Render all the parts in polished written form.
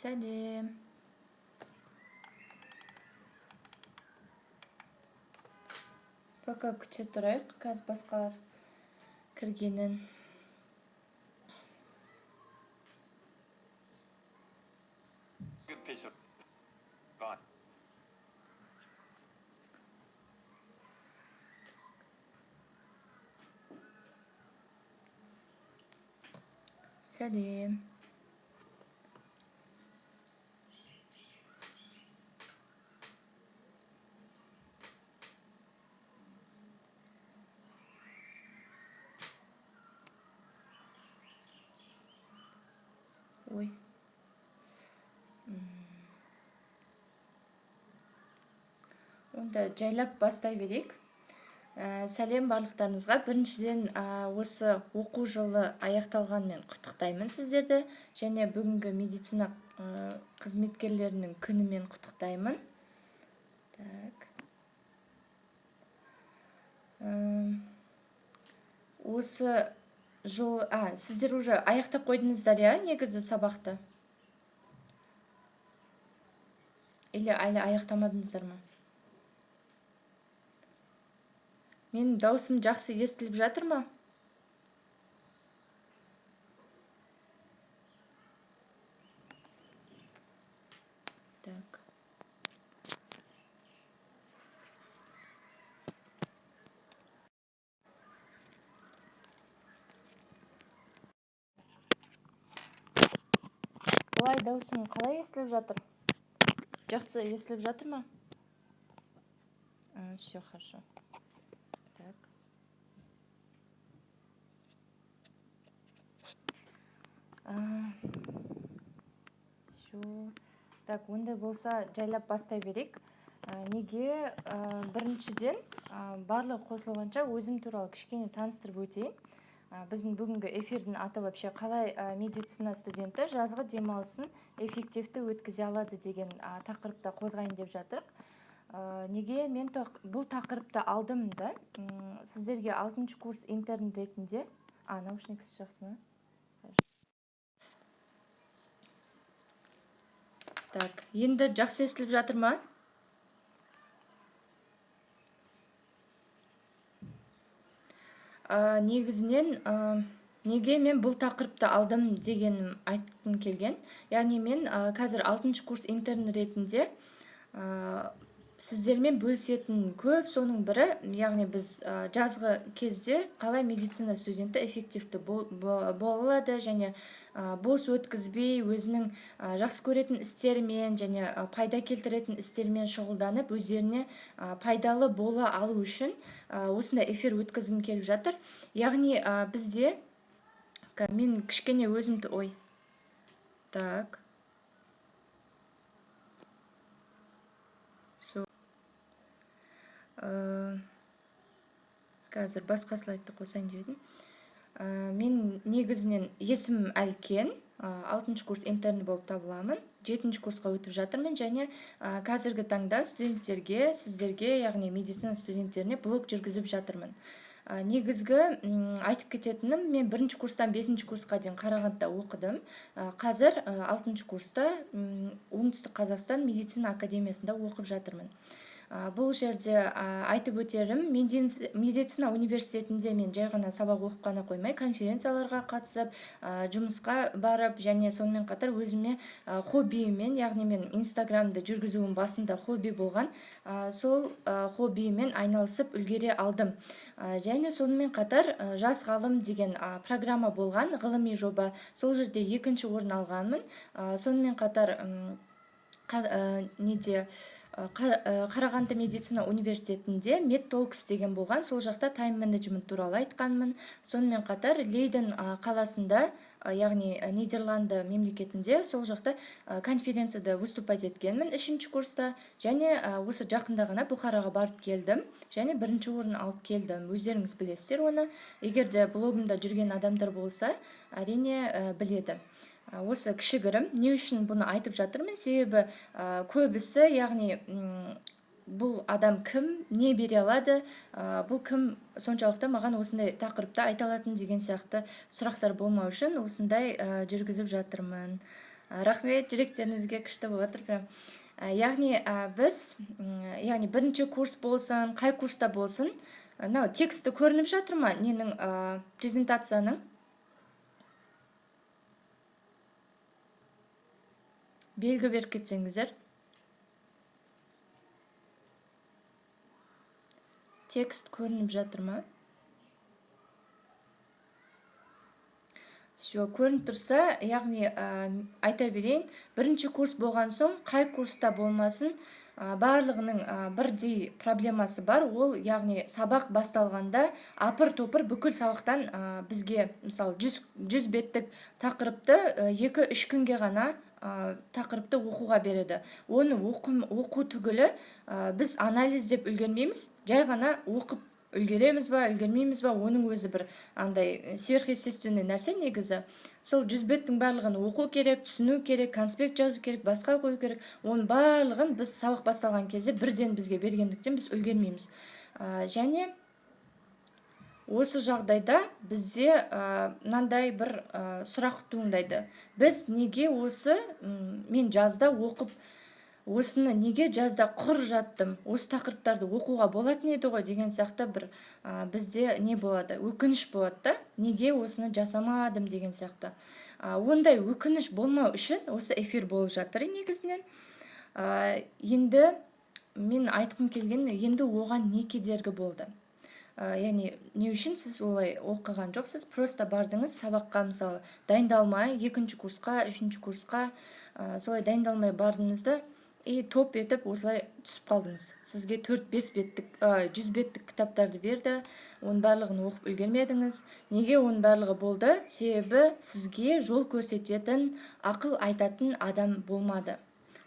Сәлем. Пока күте тұрайық, қазір басқалар кіргенін. Good piece of advice. Сәлем. Ой. Онда жайлап бастай берейік. Сәлем барлықтарыңызға. Біріншіден осы оқу жылы аяқталғанмен құттықтаймын сіздерді. Және бүгінгі медицина қызметкерлерінің күнімен құттықтаймын. Так. Осы жол... сіздер уже аяқтап қойдыңыздар, негізі сабақты? Или әлі аяқтамадыңыздар ма? Менің даусым жақсы естіліп жатыр ма? Так. Олай даусым қалай естіліп жатыр? Жақсы естіліп жатыр ма? Все хорошо. Так. Все. Так, ондай болса жайлап бастай берейік. Неге біріншіден барлығы қосылғанша өзім туралы кішкене таныстырып өтейін. Біздің бүгінгі эфирдің аты вообще қалай медицина студенті жазғы демалысын эффективті өткізе алады деген тақырыпта қозғайын деп жатыр. Неге мен бұл тақырыпты алдым да, сіздерге 6-шы курс интерн ретінде, наушниксіз жақсы ма? Так, енді жақсы естіліп жатыр ма? Негізінен неге мен бұл тақырыпты алдым дегенім айтқым келген. Яғни мен қазір 6-шы курс интерн ретінде сіздермен бөлісетін көп, соның бірі, яғни біз жазғы кезде қалай медицина студенті эффективті болады және бос өткізбей өзінің жақсы көретін істермен және пайда келтіретін істермен шұғылданып өздеріне пайдалы бола алу үшін осындай эфир өткізгім келіп жатыр. Яғни бізде мен кішкене өзімді Так. Қазір басқа слайдты қосайын деп едім. Мен негізінен есімім Әлкен, 6-шы курс интерні болып табыламын. 7-ші курсқа өтіп жатырмын және қазіргі таңда студенттерге, сіздерге, яғни медицина студенттеріне блог жүргізіп жатырмын. Негізгі айтып кететінім, мен 1-ші курстан 5-ші курсқа дейін Қарағандыда оқыдым. Қазір 6-шы курста Оңтүстік Қазақстан медицина академиясында оқып жатырмын. Бұл жерде айтып өтерім, медицина университетінде мен жай ғана сабақ оқып қана қоймай, конференцияларға қатысып, жұмысқа барып, және сонымен қатар өзіме хоббимен, яғни мен инстаграмды жүргізуім басында хобби болған, сол хоббимен айналысып үлгере алдым. Және сонымен қатар жас ғалым деген программа болған, ғылыми жоба, сол жерде 2-ші орын алғанмын. Сонымен қатар Қарағанды медицина университетінде медтолкс деген болған, сол жақта тайм-менеджмент туралы айтқанмын. Сонымен қатар Лейден қаласында, яғни Нидерланды мемлекетінде, сол жақта конференцияда выступать еткенмін 3-ші курста, және осы жақында ғана Бұхараға барып келдім, және 1-ші орын алып келдім. Өздеріңіз білесіздер оны. Егер де блогымда жүрген адамдар болса, әрине біледі. Осы кішігірім, не үшін бұны айтып жатырмын? Себебі көбісі, яғни бұл адам кім, не бере алады, бұл кім соншалықты маған осындай тақырыпта айта алатын деген сияқты сұрақтар болмау үшін осындай жүргізіп жатырмын. Рахмет, жүректеріңізге күшті болып отыр прям. Яғни біз, яғни бірінші курс болсын, қай курста болсын, мынау тексті көрініп жатыр ма ненің презентацияның? Белгі беріп кетсеңіздер. Текст көрініп жатыр ма? Все, көрініп тұрса, яғни айта берейін, бірінші курс болған соң, қай курста болмасын, барлығының бірдей проблемасы бар. Ол, яғни сабақ басталғанда апыр-топыр бүкіл сабақтан бізге, мысалы, 100 беттік тақырыпты 2-3 күнге ғана тақырыпты оқуға береді. Оны оқу түгілі біз анализдеп үлгермейміз, жай ғана оқып үлгереміз ба, үлгермейміз ба, оның өзі бір андай сверхъестественный нәрсе негізі. Сол 100 беттің барлығын оқу керек, түсіну керек, конспект жазу керек, басқа қою керек. Оның барлығын біз сабақ басталған кезде бірден бізге бергендіктен біз үлгермейміз. Және осы жағдайда бізде мынандай бір сұрақ туындайды. Біз неге осы мен жазда оқып осыны неге жазда құр жаттым, осы тақырыптарды оқуға болатын еді ғой деген сияқты бір бізде не болады, өкініш болады да, неге осыны жасамадым деген сияқты. Ондай өкініш болмау үшін осы эфир болып жатыр негізінен. Енді мен айтқым келген, енді оған не кедергі болды? Яғни не үшін сіз олай оқыған жоқсыз, просто бардыңыз сабаққа, мысалы, дайындалмай, 2-ші курсқа, 3-ші курсқа солай дайындалмай бардыңызды, топ етіп осылай түсіп қалдыңыз. Сізге 4-5 беттік, 100 беттік кітаптарды берді, оның барлығын оқып үлгермедіңіз. Неге оның барлығы болды? Себебі сізге жол көрсететін, ақыл айтатын адам болмады.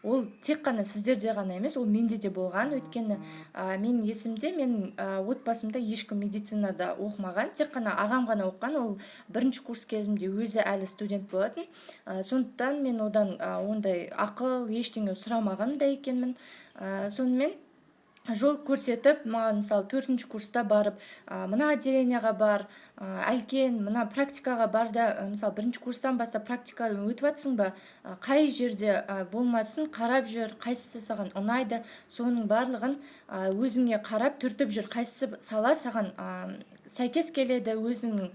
Ол тек қана сіздерде ғана емес, ол менде де болған. Өйткені мен есімде, мен отбасымда ешкім медицинада оқымаған, тек қана ағам ғана оққан. Ол 1-ші курс кезімде өзі әлі студент болатын. Сондықтан мен одан ондай ақыл ештеңе сұрамаған да екенмін. Сонымен жол көрсетіп, маған мысалы 4-ші курста барып, мына отделениеға бар, әлкен, мына практикаға бар да, мысалы 1-ші курстан бастап практикадан өтіп жатсың ба, қай жерде болмасын қарап жүр, қайсысы саған ұнайды, соның барлығын өзіңе қарап түртіп жүр, қайсысы сала саған сәйкес келеді, өзіңнің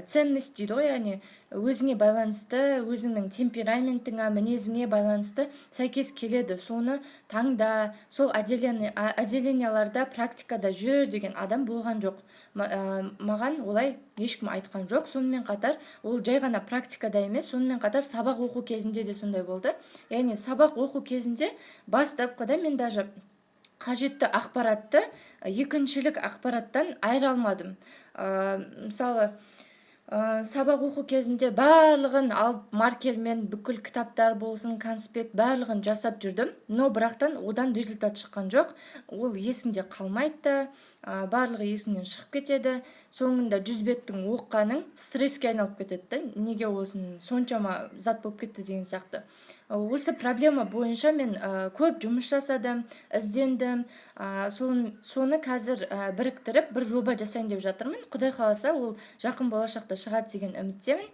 ценность дейді ғой, яғни өзіңе байланысты, өзіңнің темпераментіңа, мінезіңе байланысты сәйкес келеді. Соны таңда, сол отделенияларда, практикада жүр деген адам болған жоқ. Маған олай ешкім айтқан жоқ. Сонымен қатар, ол жай ғана практикада емес, сонымен қатар сабақ оқу кезінде де сондай болды. Яғни сабақ оқу кезінде бастапқыда мен даже қажетті ақпаратты екіншілік ақпараттан айыра алмадым. Мысалы, сабақ оқу кезінде барлығын алып маркермен бүкіл кітаптар болсын, конспект барлығын жасап жүрдім, но бірақтан одан результат шыққан жоқ. Ол есіңде қалмайды, барлығы есіңнен шығып кетеді. Соңында 100 беттің оққаның стресске айналып кетеді. Неге осының соншама зат болып кетті деген сияқты. Осы проблема бойынша мен көп жұмыс жасадым, іздендім. Соны қазір біріктіріп бір жоба жасайын деп жатырмын. Құдай қаласа, ол жақын болашақта шығады деген үміттемін.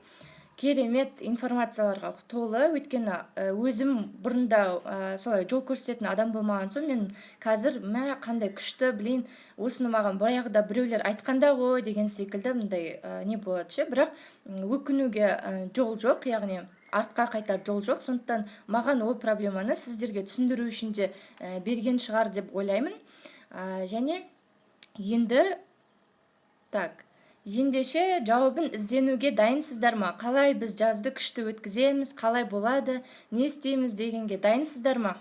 Керемет информацияларға толы, өйткені өзім бұрында солай жол көрсететін адам болмаған соң, мен қазір қандай күшті, білейін, осыны маған баяғыда біреулер айтқанда ғой деген секілді мындай не болады ше, бірақ өкінуге жол жоқ, яғни артқа қайтар жол жоқ. Сондықтан маған ол проблеманы сіздерге түсіндіру үшін де берген шығар деп ойлаймын. Және енді ендеше жауабын ізденуге дайынсыздар ма? Қалай біз жазды күшті өткіземіз, қалай болады, не істейміз дегенге дайынсыздар ма?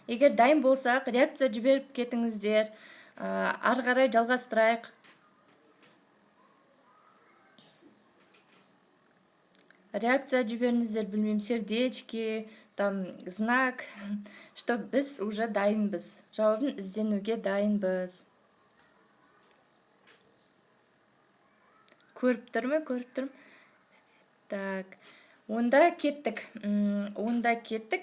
Егер дайын болсақ, реакция жіберіп кетіңіздер, ары қарай жалғастырайық. Реакция жіберіңіздер, білмеймін, сердечки, там знак, что біз уже дайынбыз, жауабын ізденуге дайынбыз. Көріп тұрмын, көріп тұрмын. Так, онда кеттік.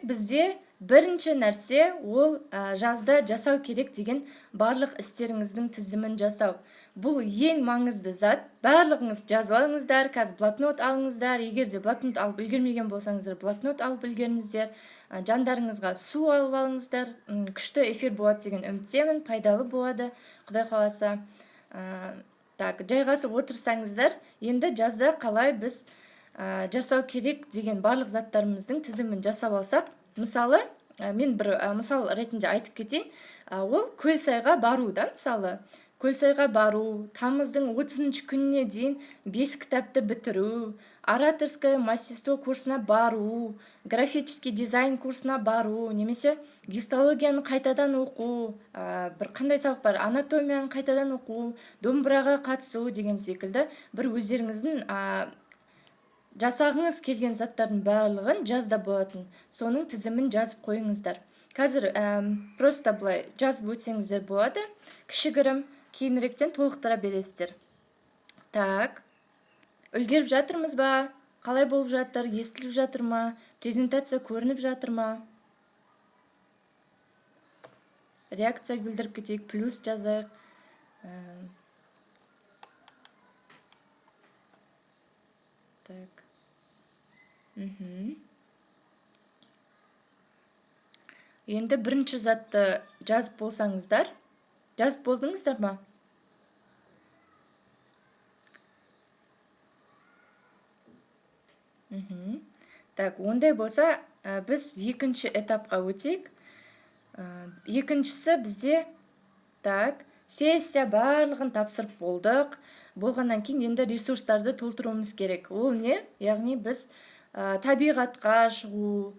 Бізде бірінші нәрсе ол жазда жасау керек деген барлық істеріңіздің тізімін жасау. Бұл ең маңызды зат. Барлығыңыз жазып алыңыздар, қазір блокнот алыңыздар. Егер де блокнот алып үлгермеген болсаңыздар, блокнот алып үлгеріңіздер. Жандарыңызға су алып алыңыздар. Күшті эфир болады деген үміттемін, пайдалы болады, Құдай қаласа. Так, жайғасып отырсаңыздар, енді жазда қалай біз жасау керек деген барлық заттарымыздың тізімін жасап алсақ, мысалы, мен бір мысал ретінде айтып кетейін. Ол Көлсайға бару да, мысалы. Көлсайға бару, тамыздың 30 күніне дейін 5 кітапты бітіру, ораторское мастерство курсына бару, графический дизайн курсына бару, немесе гистологияны қайтадан оқу, бір қандай сабақ бар, анатомияны қайтадан оқу, домбыраға қатысу деген секілді бір өздеріңіздің жасағыңыз келген заттардың барлығын жазда болатын. Соның тізімін жазып қойыңыздар. Қазір просто бұлай жазып өтсеңіздер болады. Кішігірім, кейініректен толықтыра бересіздер. Так, үлгеріп жатырмыз ба? Қалай болып жатыр? Естіліп жатыр ма? Презентация көрініп жатыр ма? Реакция білдіріп кетейік, плюс жазайық. Так. Енді бірінші затты жазып болсаңыздар. Жазып болдыңыздар ма? Так, ондай болса, біз екінші этапқа өтейік. Екіншісі бізде, так, сессия барлығын тапсырып болдық. Болғаннан кейін енді ресурстарды толтыруымыз керек. Ол не? Яғни біз табиғатқа шығу,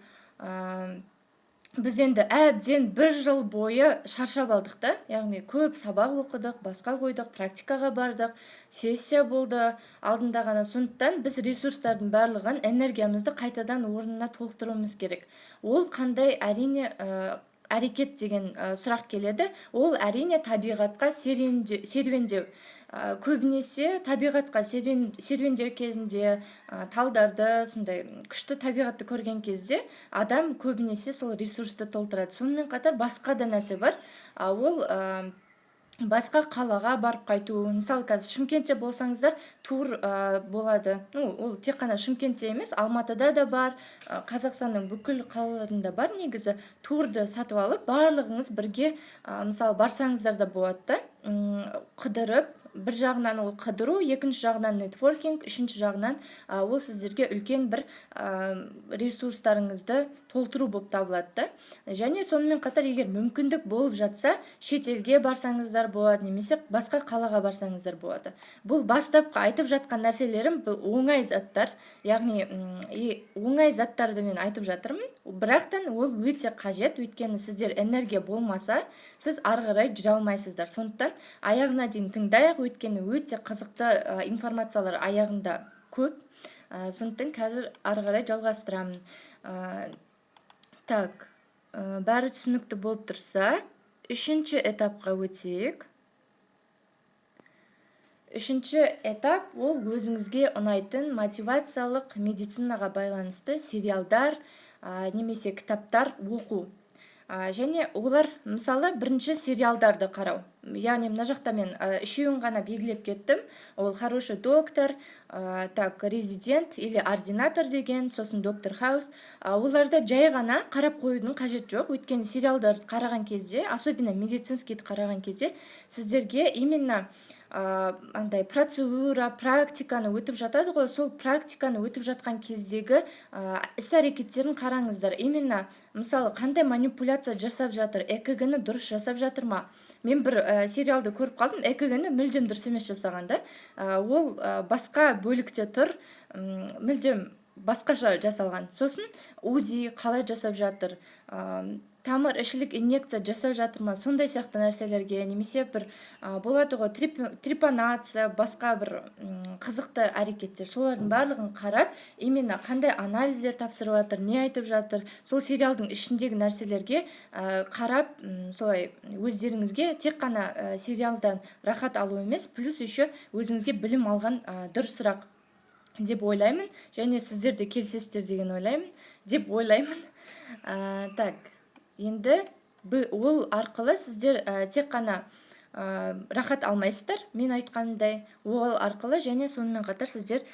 біз енді әбден бір жыл бойы шаршап алдық та, яғни көп сабақ оқыдық, басқа қойдық, практикаға бардық, сессия болды алдында ғана. Сондықтан біз ресурстардың барлығын, энергиямызды қайтадан орнына толтыруымыз керек. Ол қандай? Әрине әрекет деген сұрақ келеді. Ол әрине табиғатқа серуендеу. Көбінесе табиғатқа серуендеу кезінде, талдарды, сондай күшті табиғатты көрген кезде адам көбінесе сол ресурсты толтырады. Сонымен қатар басқа да нәрсе бар. Ол басқа қалаға барып қайту. Мысалы, қазір Шымкентте болсаңыздар, тур болады. Ол тек қана Шымкентте емес, Алматыда да бар, Қазақстанның бүкіл қалаларында бар. Негізі турды сатып алып, барлығыңыз бірге мысалы барсаңыздар да болады да, қыдырып. Бір жағынан ол қыдыру, екінші жағынан нетворкинг, үшінші жағынан ол сіздерге үлкен бір ресурстарыңызды толтыру болып табылады да. Және сонымен қатар, егер мүмкіндік болып жатса, шетелге барсаңыздар болады, немесе басқа қалаға барсаңыздар болады. Бұл бастапқы айтып жатқан нәрселерім бұл оңай заттар, яғни оңай заттарды мен айтып жатырмын, бірақтан ол өте қажет, өйткені сіздер энергия болмаса, сіз ары қарай жүре алмайсыздар. Сондықтан аяғына дейін тыңдайық, өйткені өте қызықты информациялар аяғында көп. Сондықтан қазір ары қарай жалғастырамын. Так, бәрі түсінікті болып тұрса, үшінші этапқа өтейік. Үшінші этап ол өзіңізге ұнайтын мотивациялық медицинаға байланысты сериалдар немесе кітаптар оқу. Және олар, мысалы, бірінші сериалдарды қарау. Яғни мына жақта мен үшеуін ғана белгілеп кеттім. Ол хороший доктор, так, резидент или ординатор деген, сосын доктор Хаус. Оларды жай ғана қарап қоюдың қажет жоқ. Өйткені сериалдарды қараған кезде, особенно медицинскийді қараған кезде, сіздерге именно андай процедура, практиканы өтіп жатады ғой, сол практиканы өтіп жатқан кездегі іс-әрекеттерін қараңыздар. Именно, мысалы, қандай манипуляция жасап жатыр, ЭКГ-ні дұрыс жасап жатыр ма? Мен бір сериалды көріп қалдым, ЭКГ-ні мүлдем дұрыс емес жасаған да. Ол басқа бөлікте тұр, мүлдем басқаша жасалған. Сосын УЗИ қалай жасап жатыр, тамыр ішілік инъекция жасап жатыр ма, сондай сияқты нәрселерге, немесе бір болады ғой трепанация, басқа бір қызықты әрекеттер, солардың барлығын қарап, именно қандай анализдер тапсырып жатыр, не айтып жатыр, сол сериалдың ішіндегі нәрселерге қарап, солай өздеріңізге тек қана сериалдан рахат алу емес, плюс еще өзіңізге білім алған дұрысырақ деп ойлаймын, және сіздер де келісесіздер деген ойлаймын, деп ойлаймын. Так, енді ол арқылы сіздер тек қана рахат алмайсыздар, мен айтқандай, ол арқылы және сонымен қатар сіздер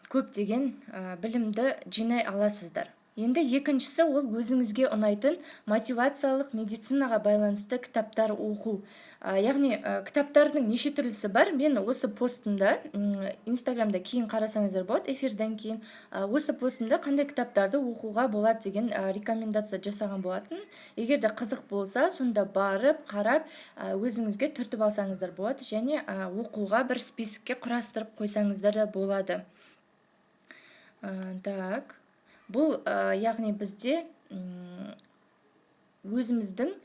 көптеген білімді жинай аласыздар. Енді екіншісі ол өзіңізге ұнайтын мотивациялық медицинаға байланысты кітаптар оқу. Яғни кітаптардың неше түрлісі бар. Мен осы постымда, инстаграмда кейін қарасаңыздар болады, эфирден кейін осы постымда қандай кітаптарды оқуға болады деген рекомендация жасаған болатын. Егер де қызық болса, сонда барып, қарап, өзіңізге түртіп алсаңыздар болады, және оқуға бір списокке құрастырып қойсаңыздар да болады. Так, бұл яғни бізде өзіміздің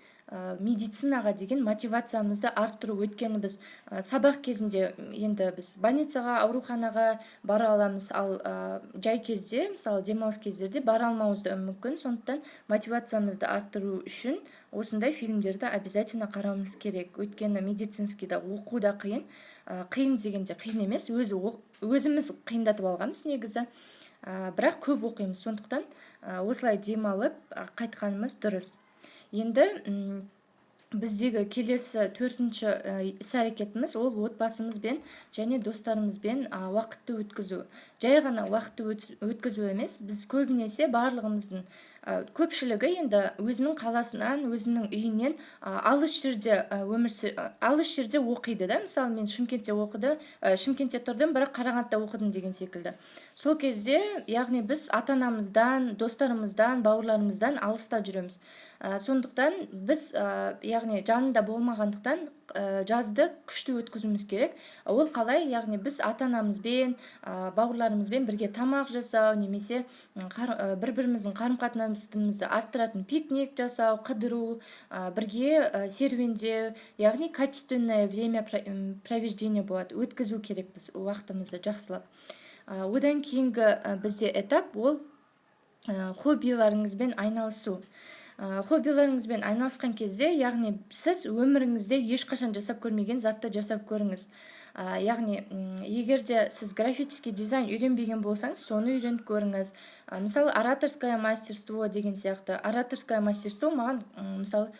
медицинаға деген мотивациямызды арттыру. Өйткені біз сабақ кезінде енді біз больницаға, ауруханаға бара аламыз, ал жай кезде, мысалы демалыс кездерде бара алмауымыз да мүмкін. Сондықтан мотивациямызды арттыру үшін осындай фильмдерді обязательно қарауымыз керек. Өйткені медицинскийда оқу да қиын. Қиын дегенде қиын емес, өзіміз қиындатып алғанбыз негізі. Бірақ көп оқимыз, сондықтан осылай демалып қайтқанымыз дұрыс. Енді біздегі келесі төртінші іс-әрекетіміз ол отбасымызбен және достарымызбен уақытты өткізу. Жай ғана уақытты өткізу емес, біз көбінесе барлығымыздың көпшілігі енді өзінің қаласынан, өзінің үйінен алыс жерде оқиды да. Мысалы, мен Шымкентте тұрдым, бірақ Қарағандыда оқыдым деген секілді. Сол кезде, яғни біз ата-анамыздан, достарымыздан, бауырларымыздан алыста жүреміз. Сондықтан біз, яғни жанында болмағандықтан, жазды күшті өткізуіміз керек. Ол қалай? Яғни біз ата-анамызбен, бауырларымызбен бірге тамақ жасау, немесе бір-біріміздің қарым-қатынасымызды арттыратын пикник жасау, қыдыру, бірге серуендеу, яғни качественное время проведения болады. Өткізу керек біз уақытымызды жақсылап. Одан кейінгі бізде этап ол хоббиларыңызбен айналысу. Хоббиларыңызбен айналысқан кезде, яғни сіз өміріңізде ешқашан жасап көрмеген затты жасап көріңіз. Яғни егер де сіз графический дизайн үйренбеген болсаңыз, соны үйреніп көріңіз. Мысалы, ораторское мастерство деген сияқты. Ораторское мастерство маған мысалы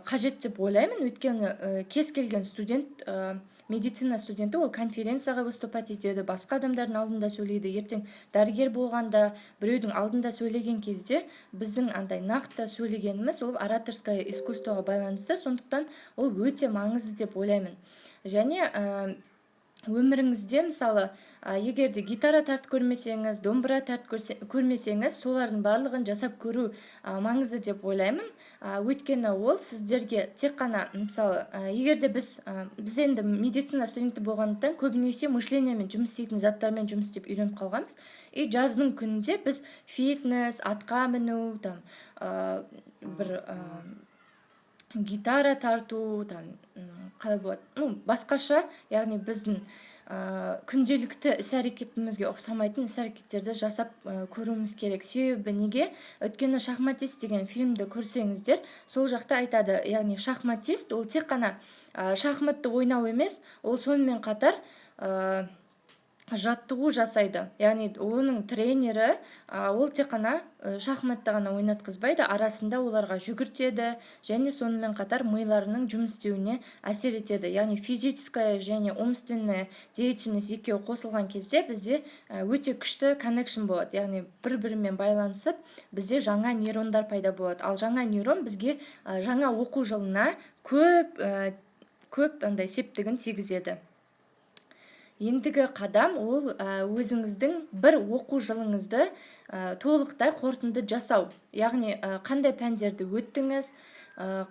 қажет деп ойлаймын. Өйткені кез келген студент, медицина студенті ол конференцияға выступать етеді, басқа адамдардың алдында сөйлейді. Ертең дәрігер болғанда, біреудің алдында сөйлеген кезде біздің андай нақты сөйлегеніміз ол ораторское искусствоға байланысты, сондықтан ол өте маңызды деп ойлаймын. Және өміріңізде, мысалы, егер де гитара тартып көрмесеңіз, домбыра тартып көрмесеңіз, солардың барлығын жасап көру маңызды деп ойлаймын. Өйткені ол сіздерге тек қана, мысалы, егер де біз енді медицина студенті болғандықтан көбінесе мышлениемен жұмыс істейтін заттармен жұмыс істеп үйреніп қалғанбыз. И жаздың күнінде біз фитнес, атқа міну, бір гитара тарту, қалай болады, басқаша, яғни біздің күнделікті іс-әрекетімізге ұқсамайтын іс-әрекеттерді жасап көруіміз керек. Себебі неге? Өйткені шахматист деген фильмді көрсеңіздер, сол жақта айтады, яғни шахматист ол тек қана шахматты ойнау емес, ол сонымен қатар жаттығу жасайды. Яғни оның тренері ол тек қана шахматты ғана ойнатқызбайды, арасында оларға жүгіртеді және сонымен қатар миларының жұмыс істеуіне әсер етеді. Яғни физическая және умственная деятельность екеуі қосылған кезде бізде өте күшті connection болады. Яғни бір-бірімен байланысып, бізде жаңа нейрондар пайда болады. Ал жаңа нейрон бізге жаңа оқу жылына көп септігін тигізеді. Ендігі қадам ол өзіңіздің бір оқу жылыңызды толықтай қорытынды жасау. Яғни қандай пәндерді өттіңіз,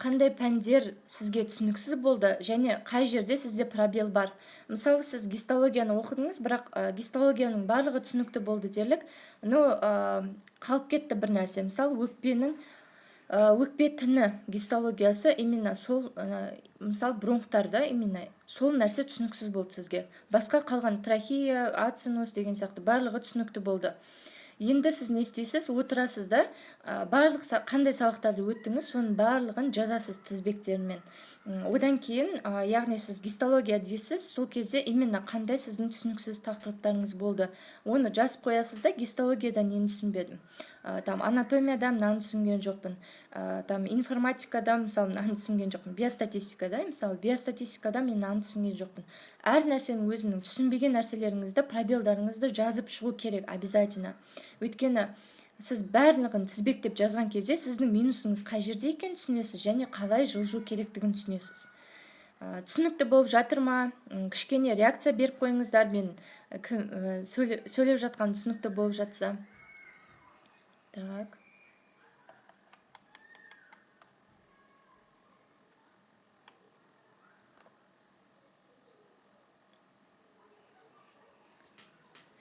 қандай пәндер сізге түсініксіз болды және қай жерде сізде пробел бар. Мысалы, сіз гистологияны оқыдыңыз, бірақ гистологияның барлығы түсінікті болды дерлік, но қалып кетті бір нәрсе. Мысалы, өкпе тіні гистологиясы именно сол, мысалы, бронхтарда именно сол нәрсе түсініксіз болды сізге. Басқа қалған трахея, ацинус деген сияқты барлығы түсінікті болды. Енді сіз не істейсіз? Отырасыз да, барлық қандай сабақтарды өттіңіз, соның барлығын жазасыз тізбектермен. Одан кейін, яғни сіз гистология дейсіз, сол кезде именно қандай сіздің түсініксіз тақырыптарыңыз болды. Оны жазып қоясыз да, гистологияда нені түсінбедім. там анатомияда мынаны түсінген жоқпын, там информатикада мысалы мынаны түсінген жоқпын, биостатистикада мысалы биостатистикада мен мынаны түсінген жоқпын. Әр нәрсенің өзінің түсінбеген нәрселеріңізді, пробелдарыңызды жазып шығу керек обязательно. Өйткені сіз барлығын тізбектеп жазған кезде сіздің минусыңыз қай жерде екенін түсінесіз және қалай жылжу керектігін түсінесіз. Түсінікті болып жатыр ма? Кішкене реакция беріп қойыңыздар, мен сөйлеп жатқан түсінікті болып жатса. Так.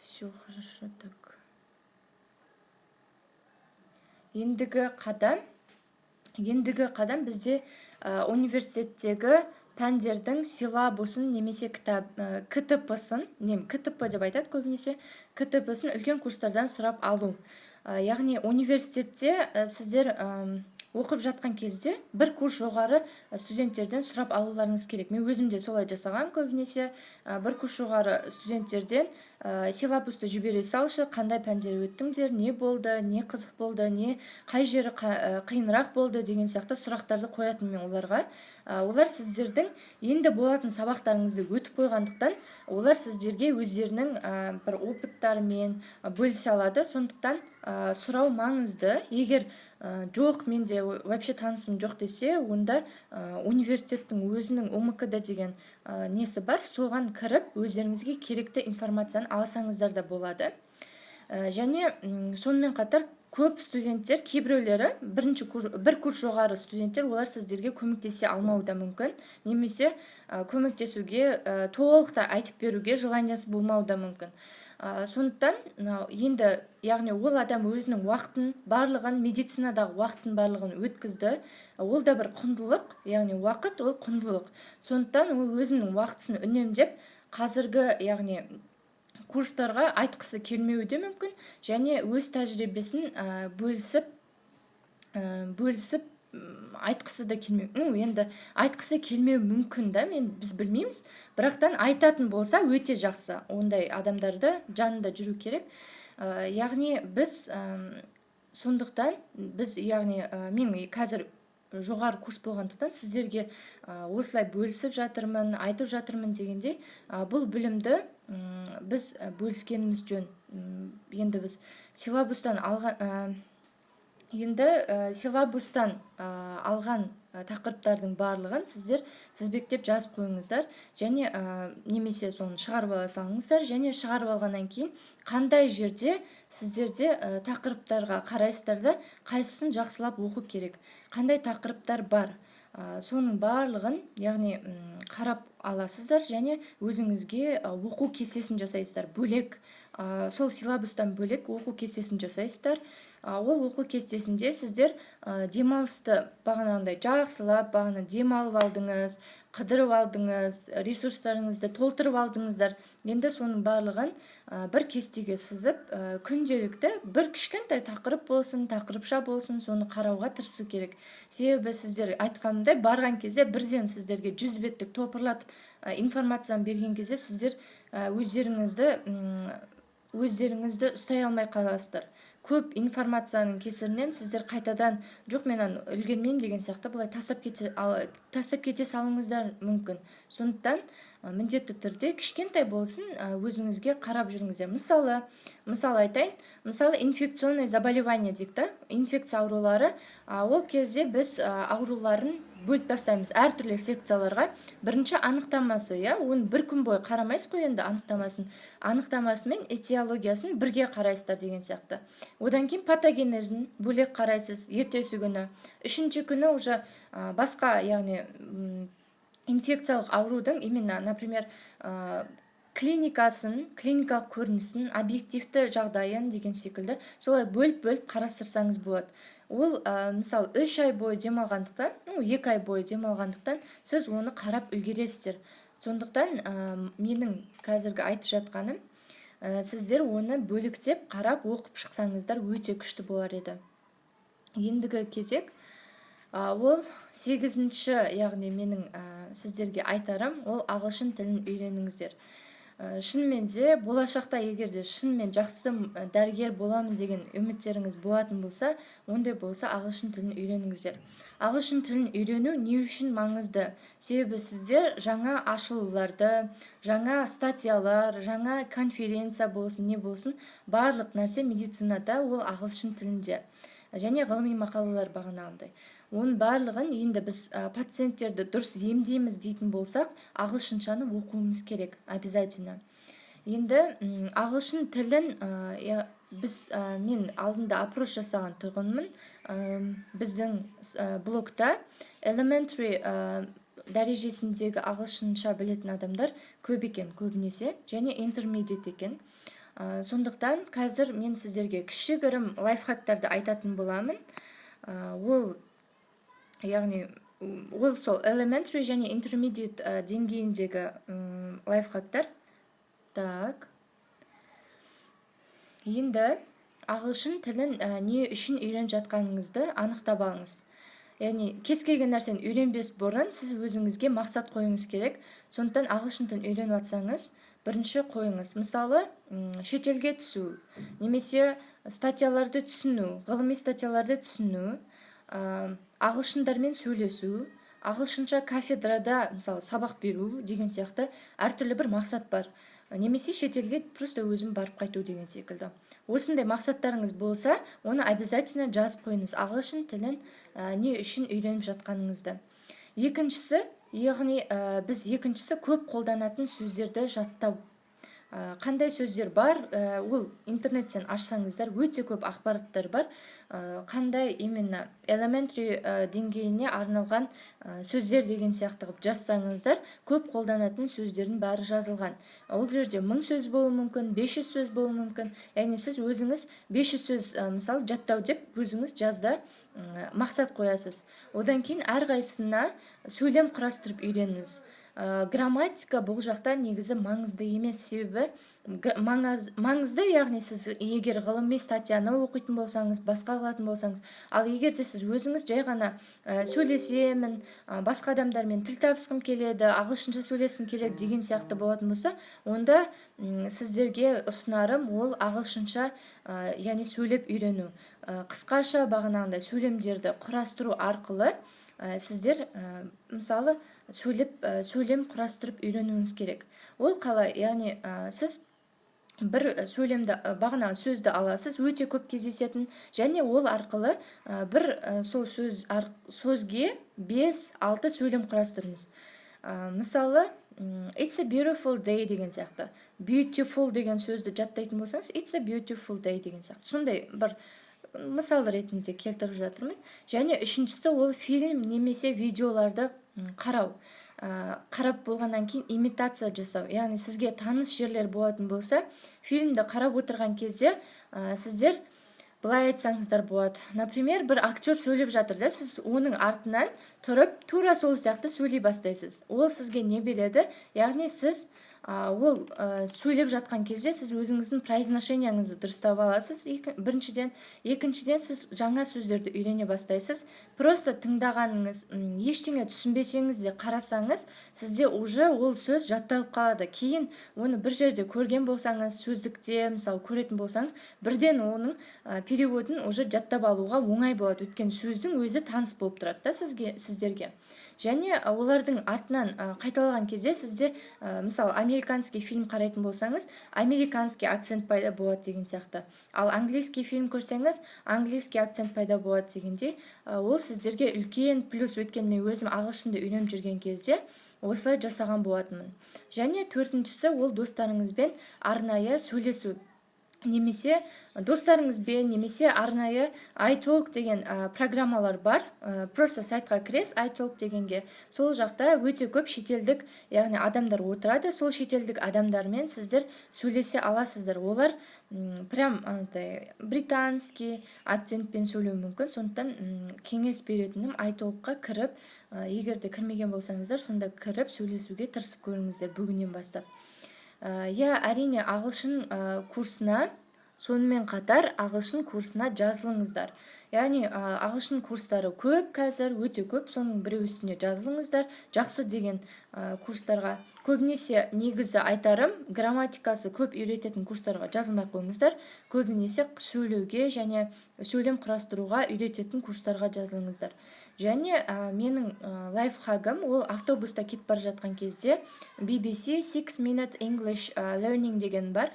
Все хорошо, так. Ендігі қадам бізде университеттегі пәндердің силабусын немесе КТП-сын, КТП деп айтады көбінесе, КТП-сын үлкен курстардан сұрап алу. Яғни университетте сіздер оқып жатқан кезде бір курс жоғары студенттерден сұрап алуларыңыз керек. Мен өзім де солай жасаған көбінесе. Бір курс жоғары студенттерден силабусты жібере салшы, қандай пәндер өттіңдер, не болды, не қызық болды, не қай жері қиынырақ болды деген сияқты сұрақтарды қоятын мен оларға. Олар сіздердің енді болатын сабақтарыңызды өтіп қойғандықтан, олар сіздерге өздерінің бір опыттарымен бөлісе алады. Сондықтан сұрау маңызды. Егер жоқ, менде вообще танысым жоқ десе, онда университеттің өзінің ОМК-да деген несі бар, соған кіріп өздеріңізге керекті информацияны алсаңыздар да болады. Және сонымен қатар көп студенттер, кейбіреулері бір курс жоғары студенттер, олар сіздерге көмектесе алмауы да мүмкін, немесе көмектесуге толықтай айтып беруге желаниясы болмауы да мүмкін. Сондықтан енді яғни ол адам өзінің уақытын барлығын, медицинадағы уақытын барлығын өткізді. Ол да бір құндылық, яғни уақыт ол құндылық. Сондықтан ол өзінің уақытысын үнемдеп қазіргі яғни курстарға айтқысы келмеуі де мүмкін, және өз тәжірибесін бөлісіп айтқысы да келмеу. Енді айтқысы келмеу мүмкін да, біз білмейміз. Бірақтан айтатын болса өте жақсы. Ондай адамдарды жанында жүру керек. Яғни біз сондықтан яғни мен қазір жоғары курс болғандықтан сіздерге осылай бөлісіп жатырмын, айтып жатырмын дегенде, бұл білімді біз бөліскеніміз жөн. Енді біз силабустан алған тақырыптардың барлығын сіздер тізбектеп жазып қойыңыздар, және немесе соны шығарып ала салыңыздар, және шығарып алғаннан кейін қандай жерде сіздерде тақырыптарға қарайсыздар да қайсысын жақсылап оқу керек, қандай тақырыптар бар, соның барлығын яғни қарап аласыздар, және өзіңізге оқу кестесін жасайсыздар. Бөлек, сол силабустан бөлек оқу кестесін жасайсыздар. Ол оқу кестесінде сіздер демалысты бағанағындай жақсылап, демалып алдыңыз, қыдырып алдыңыз, ресурстарыңызды толтырып алдыңыздар. Енді соның барлығын бір кестеге сызып, күнделікті бір кішкентай тақырып болсын, тақырыпша болсын, соны қарауға тырысу керек. Себебі сіздер айтқанымдай барған кезде бірден сіздерге 100 беттік топырлатып информацияны берген кезде сіздер өздеріңізді ұстай алмай қаласыздар. Көп информацияның кесірінен сіздер қайтадан жоқ, мен үлгермеймін деген сияқты былай тастап кете салыңыздар мүмкін. Сондықтан міндетті түрде кішкентай болсын өзіңізге қарап жүріңіздер. Мысалы айтайын, инфекционный заболевание дейік та, инфекция аурулары, ол кезде біз ауруларын бөліп тастаймыз әртүрлі секцияларға. Бірінші анықтамасы, оны бір күн бойы қарамайсыз қой, енді анықтамасы мен этиологиясын бірге қарайсыздар деген сияқты. Одан кейін патогенезін бөлек қарайсыз ертесі күні. Үшінші күні уже басқа, яғни инфекциялық аурудың именно, например, клиникалық көрінісін, объективті жағдайын деген секілді солай бөліп қарастырсаңыз болады. Ол мысалы 3 ай бойы демалғандықтан, 2 ай бойы демалғандықтан сіз оны қарап үлгересіздер. Сондықтан менің қазіргі айтып жатқаным, сіздер оны бөліктеп қарап оқып шықсаңыздар өте күшті болар еді. Ендігі кезек, ол 8-ші, яғни менің сіздерге айтарым, ол ағылшын тілін үйреніңіздер. шынымен де болашақта егерде шынымен жақсы дәрігер боламын деген үміттеріңіз болатын болса, ондай болса ағылшын тілін үйреніңіздер. Ағылшын тілін үйрену не үшін маңызды? Себебі сіздер жаңа ашылуларды, жаңа статьялар, жаңа конференция болсын, не болсын, барлық нәрсе медицинада ол ағылшын тілінде. Және ғылыми мақалалар бағанағындай. Оның барлығын енді біз пациенттерді дұрыс емдейміз дейтін болсақ, ағылшыншаны оқуымыз керек, обязательно. Енді ағылшын тілін мен алдында опрос жасаған тұғынмын. Біздің блогта elementary дәрежесіндегі ағылшынша білетін адамдар көп екен көбінесе, және intermediate екен. Сондықтан қазір мен сіздерге кішігірім лайфхактарды айтатын боламын. Яғни ол сол elementary және intermediate деңгейіндегі лайфхактар. Так. Енді ағылшын тілін не үшін үйреніп жатқаныңызды анықтап алыңыз. Яғни кез келген нәрсені үйренбес бұрын сіз өзіңізге мақсат қойыңыз керек. Сондықтан ағылшын тілін үйреніп жатсаңыз, бірінші қойыңыз. Мысалы, шетелге түсу, немесе статьяларды түсіну, ғылыми статьяларды түсіну, ағылшындармен сөйлесу, ағылшынша кафедрада мысалы сабақ беру деген сияқты әртүрлі бір мақсат бар. Немесе шетелге просто өзім барып қайту деген секілді. Осындай мақсаттарыңыз болса, оны обязательно жазып қойыңыз, ағылшын тілін не үшін үйреніп жатқаныңызды. Екіншісі көп қолданатын сөздерді жаттау. Қандай сөздер бар, ол интернеттен ашсаңыздар өте көп ақпараттар бар. Қандай именно elementary деңгейіне арналған сөздер деген сияқты қылып жазсаңыздар, көп қолданатын сөздердің бәрі жазылған. Ол жерде 1000 сөз болуы мүмкін, 500 сөз болуы мүмкін. Яғни сіз өзіңіз 500 сөз мысалы жаттау деп өзіңіз жазда мақсат қоясыз. Одан кейін әрқайсысына сөйлем құрастырып үйреніңіз. Грамматика бұл жақта негізі маңызды емес, себебі маңызды, яғни сіз егер ғылыми статьяны оқитын болсаңыз, басқа қылатын болсаңыз, ал егер де сіз өзіңіз жай ғана сөйлесемін, басқа адамдармен тіл табысқым келеді, ағылшынша сөйлескім келеді деген сияқты болатын болса, онда сіздерге ұсынарым ол ағылшынша, яғни сөйлеп үйрену. Қысқаша бағанағындай сөйлемдерді құрастыру арқылы сіздер мысалы сөйлем құрастырып үйренуіңіз керек. Ол қалай, яғни сіз бір сөйлемді бағанағы сөзді аласыз, өте көп кездесетін, және ол арқылы сол сөзге 5-6 сөйлем құрастырыңыз. Мысалы, it's a beautiful day деген сияқты. Beautiful деген сөзді жаттайтын болсаңыз, it's a beautiful day деген сияқты. Сондай бір мысал ретінде келтіріп жатырмын. Және үшіншісі ол фильм немесе видеоларды қарау. Қарап болғаннан кейін имитация жасау. Яғни сізге таныс жерлер болатын болса, фильмді қарап отырған кезде сіздер былай айтсаңыздар болады. Например, бір актер сөйлеп жатыр да, сіз оның артынан тұрып, тура сол сияқты сөйлей бастайсыз. Ол сізге не береді? Яғни сіз ол сөйлеп жатқан кезде сіз өзіңіздің произношениеңізді дұрыстап аласыз. Біріншіден, екіншіден сіз жаңа сөздерді үйрене бастайсыз. Просто тыңдағаныңыз, ештеңе түсінбесеңіз де қарасаңыз, сізде уже ол сөз жатталып қалады. Кейін оны бір жерде көрген болсаңыз, сөздікте мысалы көретін болсаңыз, бірден оның переводын уже жаттап алуға оңай болады. Өйткені сөздің өзі таныс болып тұрады да сіздерге. Және олардың артынан қайталаған кезде сізде мысалы американский фильм қарайтын болсаңыз, американский акцент пайда болады деген сияқты. Ал английский фильм көрсеңіз, английский акцент пайда болады дегенде, ол сіздерге үлкен плюс. Өйткені мен өзім ағылшынды үйреніп жүрген кезде осылай жасаған болатынмын. Және төртіншісі ол достарыңызбен арнайы сөйлесу. Немесе достарыңызбен, немесе арнайы iTalk деген программалар бар. Просто сайтқа кіресіз iTalk дегенге. Сол жақта өте көп шетелдік, яғни адамдар отырады. Сол шетелдік адамдармен сіздер сөйлесе аласыздар. Олар прям британский акцентпен сөйлеу мүмкін. Сондықтан кеңес беретінім iTalkқа кіріп, егер де кірмеген болсаңыздар, сонда кіріп сөйлесуге тырысып көріңіздер бүгіннен бастап. Әрине ағылшын курсына, сонымен қатар ағылшын курсына жазылыңыздар. Яғни ағылшын курстары көп қазір, өте көп, соның біреуісіне жазылыңыздар. Жақсы деген курстарға көбінесе негізі айтарым, грамматикасы көп үйрететін курстарға жазылмай қойыңыздар. Көбінесе сөйлеуге және сөйлем құрастыруға үйрететін курстарға жазылыңыздар. Және менің лайфхагым, ол автобуста кетіп бара жатқан кезде BBC 6 Minute English Learning деген бар.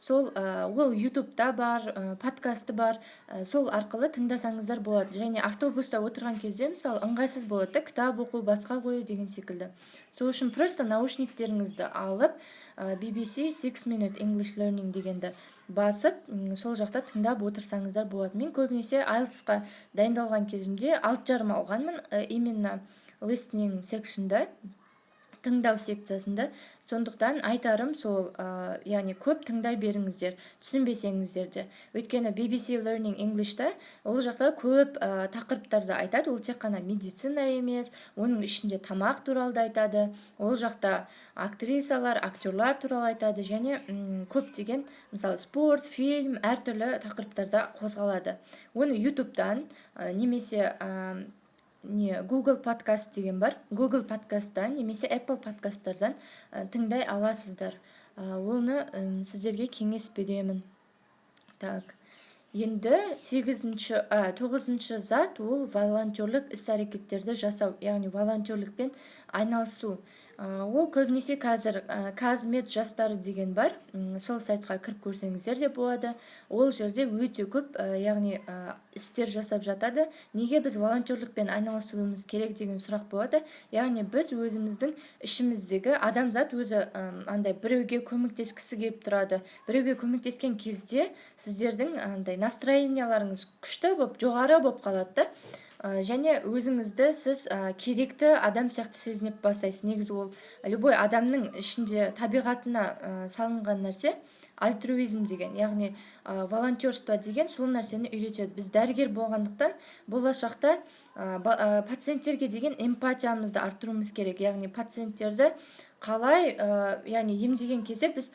Ол YouTube'да бар, подкасты бар. Сол арқылы тыңдасаңыздар болады. Және автобуста отырған кезде, мысалы, ыңғайсыз болады, кітап оқу, басқа қою деген секілді. Сол үшін просто наушниктеріңізді алып, BBC 6 Minute English Learning дегенді басып, сол жақта тыңдап отырсаңыздар болады. Мен көбінесе IELTS-қа дайындалған кезімде 6,5 алғанмын, именно listening section'да, тыңдау секциясында. Сондықтан айтарым сол, яғни көп тыңдай беріңіздер, түсінбесеңіздер де. Өйткені BBC Learning English'та ол жақта көп тақырыптарды айтады. Ол тек қана медицина емес, оның ішінде тамақ туралы да айтады. Ол жақта актрисалар, актерлар туралы айтады және көптеген, мысалы, спорт, фильм, әртүрлі тақырыптарда қозғалады. Оны YouTube'дан немесе Google подкаст деген бар. Google подкасттан немесе Apple подкасттардан тыңдай аласыздар. Оны сіздерге кеңес беремін. Так. Енді 9-шы зат, ол волонтерлік іс-әрекеттерді жасау, яғни волонтерлікпен айналысу. Ол көбінесе қазір Казмет жастары деген бар. Сол сайтқа кіріп көрсеңіздер де болады. Ол жерде өте көп, яғни істер жасап жатады. Неге біз волонтерлікпен айналысуымыз керек деген сұрақ болады. Яғни біз өзіміздің ішіміздегі адамзат өзі андай біреуге көмектескісі келіп тұрады. Біреуге көмектескен кезде сіздердің андай настроенияларыңыз күшті болып, жоғары болып қалады да. Және өзіңізді сіз керекті адам сияқты сезініп бастайсыз. Негізі ол любой адамның ішінде табиғатына салынған нәрсе альтруизм деген, яғни волонтерство деген сол нәрсені үйретеді. Біз дәрігер болғандықтан болашақта пациенттерге деген эмпатиямызды арттыруымыз керек. Яғни пациенттерді қалай, яғни емдеген кезде біз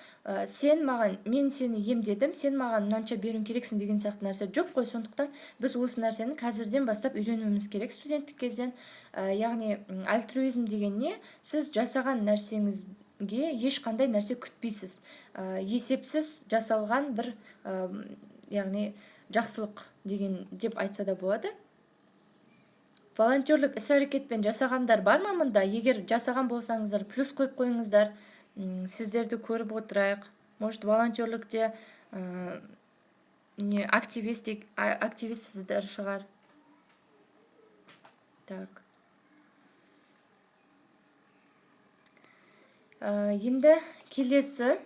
мен сені емдедім, сен маған мынанша беруің керексің деген сияқты нәрсе жоқ қой. Сондықтан біз осы нәрсені қазірден бастап үйренуіміз керек студенттік кезден. Яғни альтруизм деген не? Сіз жасаған нәрсеңізге ешқандай нәрсе күтпейсіз. Есепсіз жасалған бір, яғни жақсылық деген деп айтса да болады. Волонтерлік іс-әрекетпен жасағандар бар ма мұнда? Егер жасаған болсаңыздар, плюс қойып қойыңыздар. Сіздерді көріп отырайық. Может, волонтерлікте активистсіздер шығар. Так. Енді келесі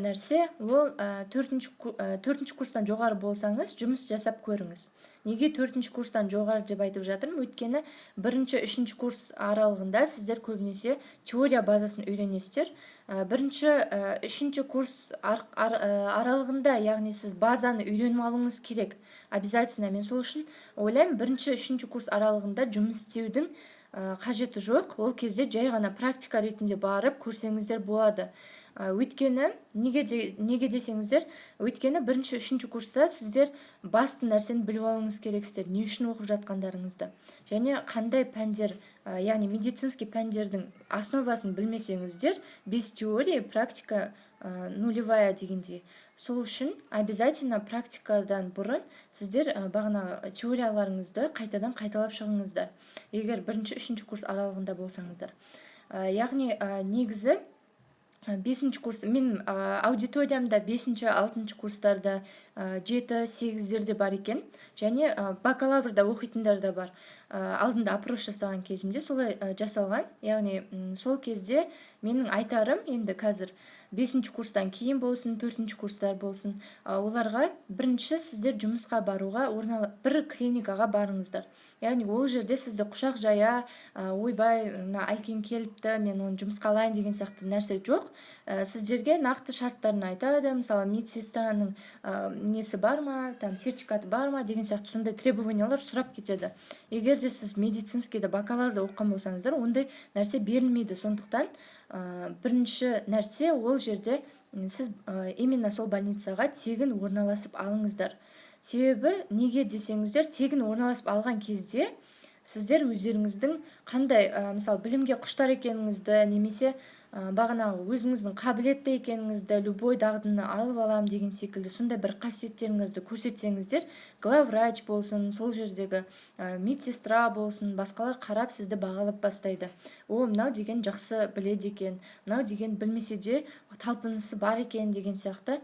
нәрсе, ол 4-ші курстан жоғары болсаңыз, жұмыс жасап көріңіз. Неге 4-ші курстан жоғары деп айтып жатырмын? Өйткені 1-3 курс аралығында сіздер көбінесе теория базасын үйренесіздер. 1-3 курс аралығында, яғни сіз базаны үйреніп алуыңыз керек. Обязательно. Мен сол үшін ойлаймын, 1-3 курс аралығында жұмыс істеудің қажеті жоқ. Ол кезде жай ғана практика ретінде барып көрсеңіздер болады. Өйткені, неге десеңіздер, өйткені 1-3 курста сіздер басты нәрсені біліп алуыңыз керексіздер, не үшін оқып жатқандарыңызды. Және қандай пәндер, яғни медицинский пәндердің основасын білмесеңіздер, без теории практика нулевая дегендей. Сол үшін обязательно практикадан бұрын сіздер бағана теорияларыңызды қайтадан қайталап шығыңыздар. Егер 1-3 курс аралығында болсаңыздар. Яғни негізі 5-ші курс, мен аудиториямда 5-6 курстарда 7-8-дерде бар екен, және бакалаврда оқитындар да бар. Алдында опрос жасаған кезімде солай жасалған, яғни сол кезде менің айтарым, енді қазір 5-ші курстан кейін болсын, 4-ші курстар болсын, оларға бірінші сіздер жұмысқа баруға бір клиникаға барыңыздар. Яғни ол жерде сізді құшақ жая, ойбай, әлкен келіпті, мен оны жұмысқа алайын деген сияқты нәрсе жоқ. Сіздерге нақты шарттарын айтады, мысалы медсестраның несі бар ма, сертификаты бар ма деген сияқты сондай требованиялар сұрап кетеді. Егер де сіз медицинскийді бакалаврда оқыған болсаңыздар, ондай нәрсе берілмейді. Сондықтан бірінші нәрсе ол жерде сіз именно сол больницаға тегін орналасып алыңыздар. Себебі неге десеңіздер, тегін орналасып алған кезде сіздер өздеріңіздің қандай мысалы білімге құштар екеніңізді немесе бағанағы өзіңіздің қабілетті екеніңізді, любой дағдыны алып алам деген секілді сондай бір қасиеттеріңізді көрсетсеңіздер, главврач болсын, сол жердегі медсестра болсын, басқалар қарап сізді бағалап бастайды. Мынау деген жақсы біледі екен, мынау деген білмесе де талпынысы бар екен деген сияқты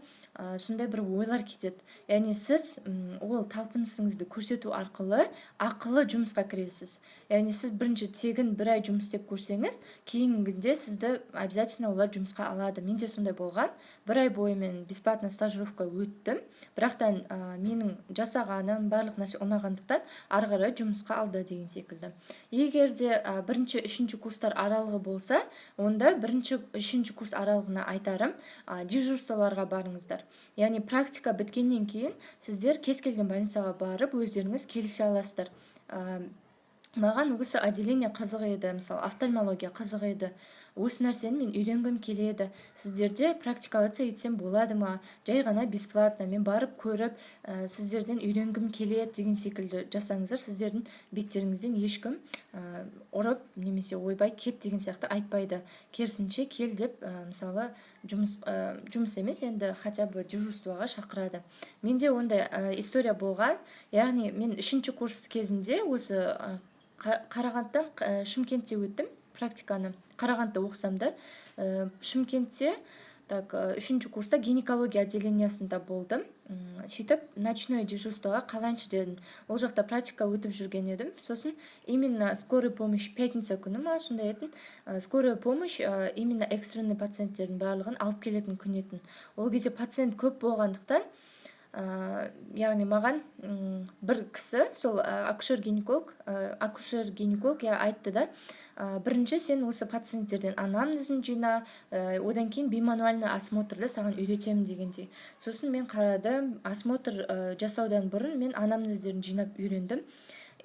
сондай бір ойлар кетеді. Яғни сіз ол талпынысыңызды көрсету арқылы ақылы жұмысқа кіресіз. Яғни сіз бірінші тегін бір ай жұмыс істеп көрсеңіз, кейінгіде сізді обязательно олар жұмысқа алады. Менде сондай болған. Бір ай бойы мен бесплатно стажировка өттім. Бірақтан менің жасағаным барлық нәрсе ұнағандықтан ары қарай жұмысқа алды деген секілді. Егер де бірінші, үшінші курстар аралығы болса, онда бірінші, үшінші курс аралығына айтарым, дежурстволарға барыңыздар. Яғни практика біткеннен кейін сіздер кез келген больницаға барып өздеріңіз келісе аласыздар. Маған осы отделение қызық еді, мысалы офтальмология қызық еді. Осы нәрсені мен үйренгім келеді. Сіздерде практиковаться етсем болады ма? Жай ғана бесплатно мен барып көріп, сіздерден үйренгім келеді деген секілді жасаңыздар. Сіздердің беттеріңізден ешкім ұрып немесе ойбай кет деген сияқты айтпайды. Керісінше кел деп мысалы жұмыс емес, енді хотя бы дежурствоға шақырады. Менде ондай история болған. Яғни мен 3-ші курс кезінде осы Қарағандыдан Шымкентте өттім практиканы. Қарағандыда оқысам да, Шымкентте 3-ші курста гинекология отделениясында болдым. Сөйтіп, ночной дежурствоға қалайыншы дедім. Ол жақта практика өтіп жүрген едім. Сосын именно скорый помощь пятница күні ма, сондай етін. Скорая помощь именно экстренный пациенттердің барлығын алып келетін күн етін. Ол кезде пациент көп болғандықтан, яғни маған бір кісі, сол акушер-гинеколог айтты да, бірінші сен осы пациенттерден анамнезін жина, одан кейін бимануальный осмотрды саған үйретемін дегендей. Сосын мен қарадым, осмотр жасаудан бұрын мен анамнездерін жинап үйрендім.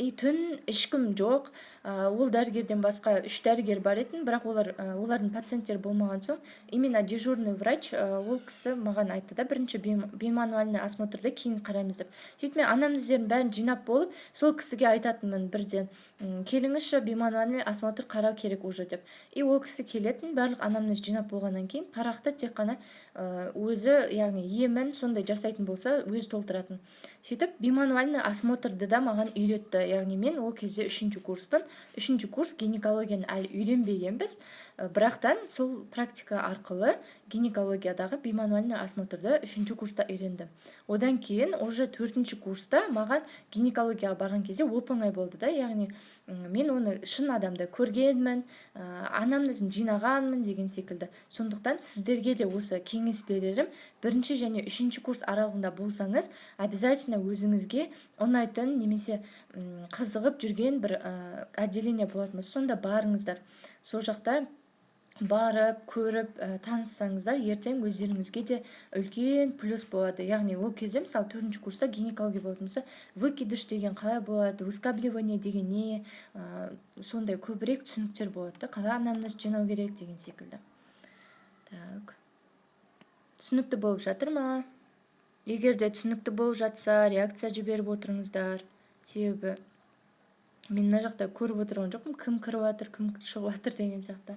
Түн ешкім жоқ, ол дәрігерден басқа 3 дәрігер бар етін, бірақ олардың пациенттер болмаған соң, именно дежурный врач ол кісі маған айтты да, бірінші бимануальный осмотрды кейін қараймыз деп. Сөйтіп мен анамнездерін бәрін жинап болып, сол кісіге айтатынмын бірден, келіңізші бимануальный осмотр қарау керек уже деп. Ол кісі келетін, барлық анамнез жинап болғаннан кейін, парақты тек қана өзі, яғни емін сондай жасайтын болса, өзі толтыратын. Сөйтіп, бимануальный осмотрды да маған үйретті. Яғни мен ол кезде 3-ші курспын. 3-ші курс гинекологияны әлі үйренбегенбіз. Бірақтан сол практика арқылы гинекологиядағы бимануальный осмотрды 3-ші курста үйрендім. Одан кейін уже 4-ші курста маған гинекологияға барған кезде оп-оңай болды да. Яғни мен оны шын адамды көргенмін, анамнезін жинағанмын деген секілді. Сондықтан сіздерге де осы кеңес берерім, 1-ші және 3-ші курс аралығында болсаңыз, обязательно өзіңізге ұнайтын немесе қызығып жүрген бір отделение болатын, сонда барыңыздар. Сол жақта барып, көріп, таныссаңыздар, ертең өздеріңізге де үлкен плюс болады. Яғни ол кезде, мысалы, 4-ші курста гинекология болатын болса, выкидыш деген қалай болады, выскабливание деген не, сондай көбірек түсініктер болады. Қалай анамнез жинау керек деген секілді. Так. Түсінікті болып жатыр ма? Егер де түсінікті болып жатса, реакция жіберіп отырыңыздар. Себебі мен мына жақта көріп отырған жоқпын, кім кіріп жатыр, кім шығып жатыр деген сияқты.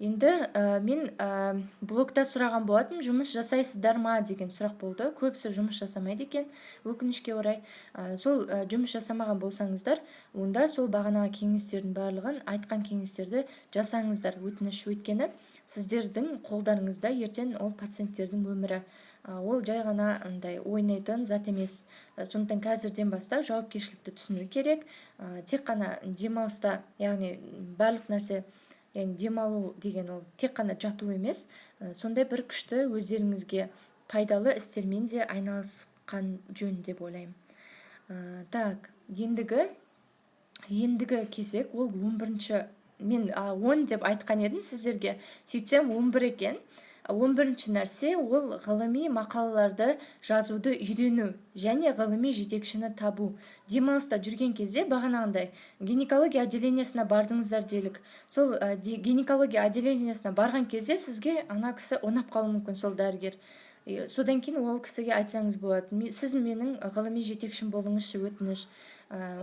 Енді мен блогта сұраған болатын, жұмыс жасайсыздар ма деген сұрақ болды. Көбісі жұмыс жасамайды екен, өкінішке орай. Сол жұмыс жасамаған болсаңыздар, онда сол бағанағы кеңестердің барлығын, айтқан кеңестерді жасаңыздар. Өтініш өткені сіздердің қолдарыңызда ертең ол пациенттердің өмірі. Ол жай ғана ойнайтын зат емес. Сондықтан қазірден бастап жауапкершілікті түсіну керек. Тек қана демалыста, яғни барлық нәрсе, яғни демалу деген ол тек қана жату емес, сондай бір күшті өздеріңізге пайдалы істермен де айналысқан жөн деп ойлаймын. Так, ендігі кезек ол 11-ші. Мен 10 деп айтқан едім сіздерге, сөйтсем 11 екен. 11-ші нәрсе ол ғылыми мақалаларды жазуды үйрену және ғылыми жетекшіні табу. Демалыста жүрген кезде бағанағындай гинекология отделениясына бардыңыздар делік. Сол гинекология отделениясына барған кезде сізге ана кісі ұнап қалуы мүмкін, сол дәрігер. Содан кейін ол кісіге айтсаңыз болады, сіз менің ғылыми жетекшім болыңызшы, өтініш.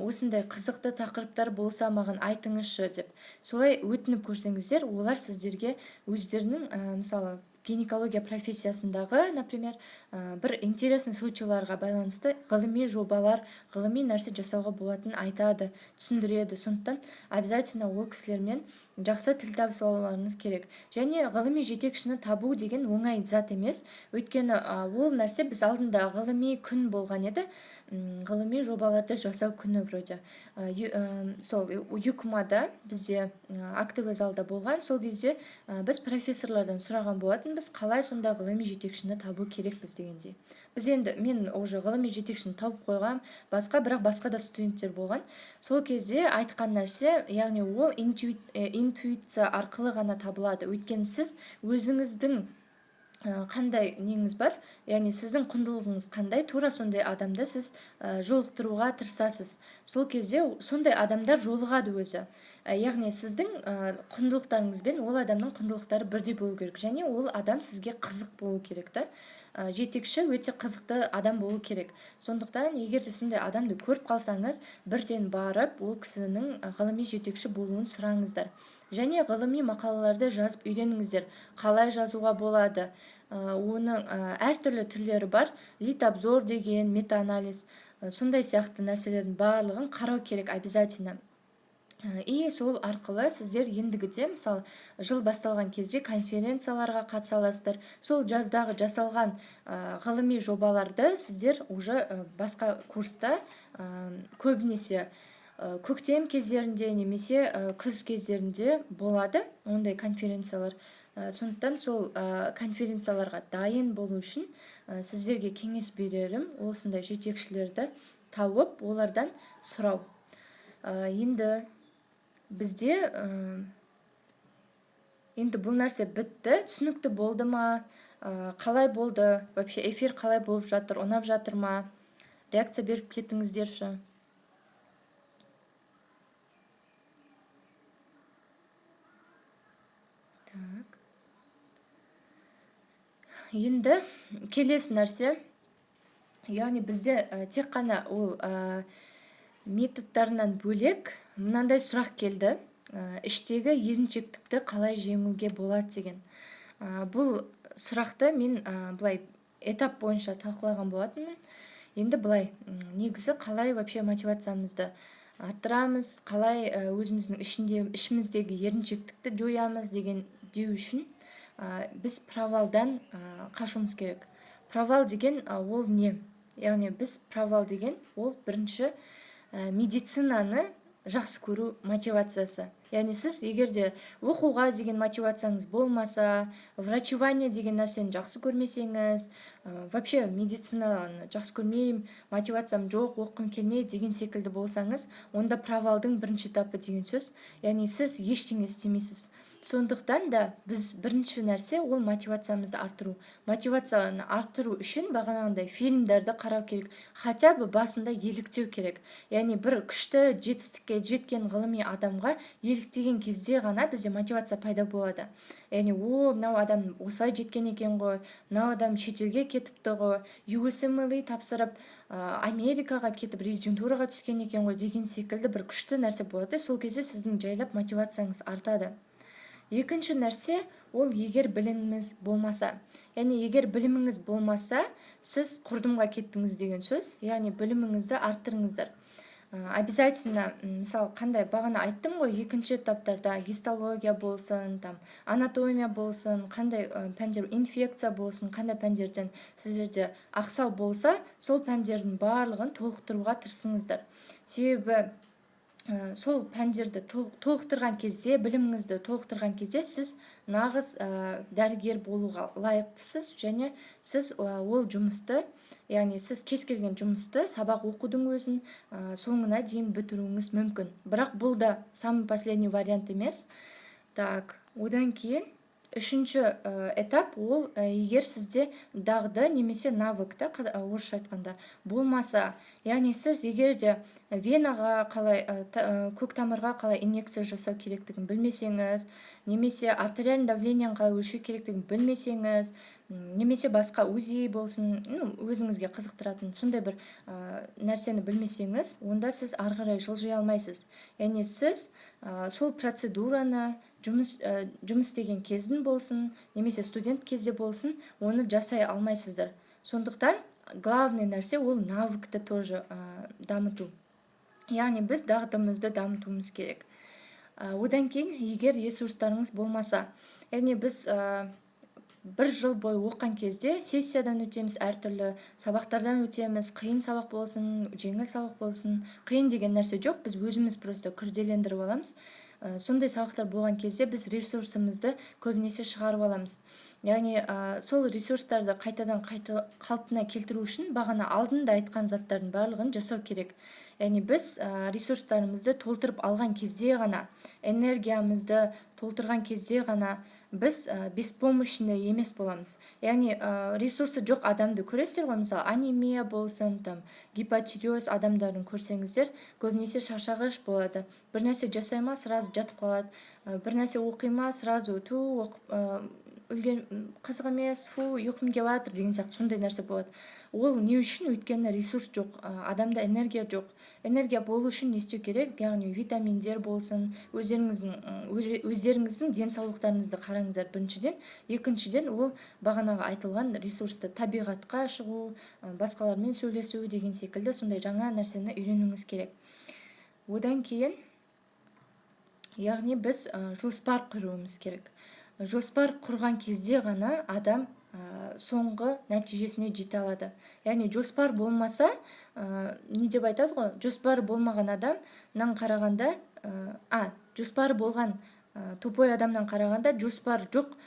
Осындай қызықты тақырыптар болса маған айтыңызшы деп. Солай өтініп көрсеңіздер, олар сіздерге өздерінің мысалы гинекология профессиясындағы, например, бір интересный случайларға байланысты ғылыми жобалар, ғылыми нәрсе жасауға болатынын айтады, түсіндіреді. Сондықтан обязательно ол кісілермен жақсы тіл табысып алуларыңыз керек. Және ғылыми жетекшіні табу деген оңай зат емес. Өйткені ол нәрсе біз алдында ғылыми күн болған еді, ғылыми жобаларды жасау күні вроде. Сол ЮКМАда бізде актовый залда болған. Сол кезде біз профессорлардан сұраған болатынбыз, қалай сонда ғылыми жетекшіні табу керекпіз дегендей. Біз енді мен уже ғылыми жетекшіні тауып қойғам, бірақ басқа да студенттер болған. Сол кезде айтқан нәрсе, яғни ол интуиция арқылы ғана табылады. Өйткені сіз өзіңіздің қандай неңіз бар, яғни сіздің құндылығыңыз қандай, тура сондай адамды сіз жолықтыруға тырысасыз. Сол кезде сондай адамдар жолығады өзі. Яғни сіздің құндылықтарыңызбен ол адамның құндылықтары бірдей болу керек, және ол адам сізге қызық болу керек та. Жетекші өте қызықты адам болу керек. Сондықтан егер де сондай адамды көріп қалсаңыз, бірден барып ол кісінің ғылыми жетекші болуын сұраңыздар. Және ғылыми мақалаларды жазып үйреніңіздер. Қалай жазуға болады? Оның әртүрлі түрлері бар. Литобзор деген, метаанализ, сондай сияқты нәрселердің барлығын қарау керек обязательно. И сол арқылы сіздер ендігіде, мысалы, жыл басталған кезде конференцияларға қатыса аласыздар. Сол жаздағы жасалған ғылыми жобаларды сіздер уже басқа курста көбінесе көктем кездерінде немесе күз кездерінде болады ондай конференциялар. Сондықтан сол конференцияларға дайын болу үшін сіздерге кеңес берерім, осындай жетекшілерді тауып, олардан сұрау. Енді бізде енді бұл нәрсе бітті, түсінікті болды ма, қалай болды, вообще эфир қалай болып жатыр, ұнап жатыр ма, реакция беріп кетіңіздерші. Енді келесі нәрсе, яғни бізде тек қана ол методтарынан бөлек мынандай сұрақ келді, іштегі еріншектікті қалай жеңуге болады деген. Бұл сұрақты мен былай этап бойынша талқылаған болатынмын. Енді былай, негізі қалай вообще мотивациямызды арттырамыз, қалай өзіміздің ішіміздегі еріншектікті жоямыз деген деу үшін біз провалдан қашуымыз керек. Провал деген ол не? Яғни біз провал деген ол бірінші медицинаны жақсы көру мотивациясы. Яғни сіз егерде оқуға деген мотивацияңыз болмаса, врачевание деген нәрсені жақсы көрмесеңіз, вообще медицинаны жақсы көрмеймін, мотивациям жоқ, оқығым келмейді деген секілді болсаңыз, онда провалдың бірінші этапы деген сөз. Яғни сіз ештеңе істемейсіз. Сондықтан да біз бірінші нәрсе ол мотивациямызды арттыру. Мотивацияны арттыру үшін бағанағындай фильмдерді қарау керек. Хотя бы басында еліктеу керек. Яғни бір күшті жетістікке жеткен ғылыми адамға еліктеген кезде ғана бізде мотивация пайда болады. Яғни мынау адам осылай жеткен екен ғой, мынау адам шетелге кетіпті ғой, USMLE тапсырып, Америкаға кетіп резидентураға түскен екен ғой деген секілді бір күшті нәрсе болады. Сол кезде сіздің жайлап мотивацияңыз артады. Екінші нәрсе, ол егер біліміңіз болмаса. Яғни егер біліміңіз болмаса, сіз құрдымға кеттіңіз деген сөз. Яғни біліміңізді арттырыңыздар. Обязательно, мысалы, қандай бағана айттым ғой, екінші этаптарда гистология болсын, анатомия болсын, қандай пәндер, инфекция болсын, қандай пәндерден сіздерде ақсау болса, сол пәндердің барлығын толықтыруға тырысыңыздар. Себебі сол пәндерді толықтырған кезде, біліміңізді толықтырған кезде сіз нағыз дәрігер болуға лайықтысыз, және сіз ол жұмысты, яғни сіз кез келген жұмысты, сабақ оқудың өзін соңына дейін бітіруіңіз мүмкін. Бірақ бұл да самый последний вариант емес. Так, одан кейін Үшінші этап ол егер сізде дағды немесе навык та орысша айтқанда болмаса, яғни сіз егер де венаға қалай көк тамырға қалай инъекция жасау керектігін білмесеңіз, немесе артериальный давлениені қалай өлшеу керектігін білмесеңіз, немесе басқа УЗИ болсын, өзіңізге қызықтыратын сондай бір нәрсені білмесеңіз, онда сіз ары қарай жылжи алмайсыз. Яғни сіз сол процедураны жұмыс істеген кездің болсын, немесе студент кезде болсын, оны жасай алмайсыздар. Сондықтан главный нәрсе ол навыкты тоже дамыту. Яғни біз дағдымызды дамытуымыз керек. Одан кейін егер ресурстарыңыз болмаса, яғни біз бір жыл бойы оқыған кезде сессиядан өтеміз, әртүрлі сабақтардан өтеміз, қиын сабақ болсын, жеңіл сабақ болсын, қиын деген нәрсе жоқ, біз өзіміз просто күрделендіріп аламыз. Сондай сабақтар болған кезде біз ресурсымызды көбінесе шығарып аламыз. Яғни сол ресурстарды қайтадан қалпына келтіру үшін бағана алдында айтқан заттардың барлығын жасау керек. Яғни біз ресурстарымызды толтырып алған кезде ғана, энергиямызды толтырған кезде ғана біз беспомощный емес боламыз. Яғни ресурсы жоқ адамды көресіздер ғой, мысалы анемия болсын, гипотиреоз адамдарын көрсеңіздер, көбінесе шаршағыш болады. Бір нәрсе жасайма, сразу жатып қалады. Бір нәрсе оқима, сразу қызық емес, ұйқым келіп жатыр деген сияқты сондай нәрсе болады. Ол не үшін? Өйткені ресурс жоқ, адамда энергия жоқ. Энергия болу үшін не істеу керек? Яғни витаминдер болсын, өздеріңіздің денсаулықтарыңызды қараңыздар біріншіден. Екіншіден ол бағанағы айтылған ресурсты табиғатқа шығу, басқалармен сөйлесу деген секілді сондай жаңа нәрсені үйренуіңіз керек. Одан кейін, яғни біз жоспар құруымыз керек. Жоспар құрған кезде ғана адам соңғы нәтижесіне жете алады. Яғни жоспар болмаса, не деп айтады ғой, жоспар болмаған адамнан қарағанда, жоспар болған тупой адамнан қарағанда жоспар жоқ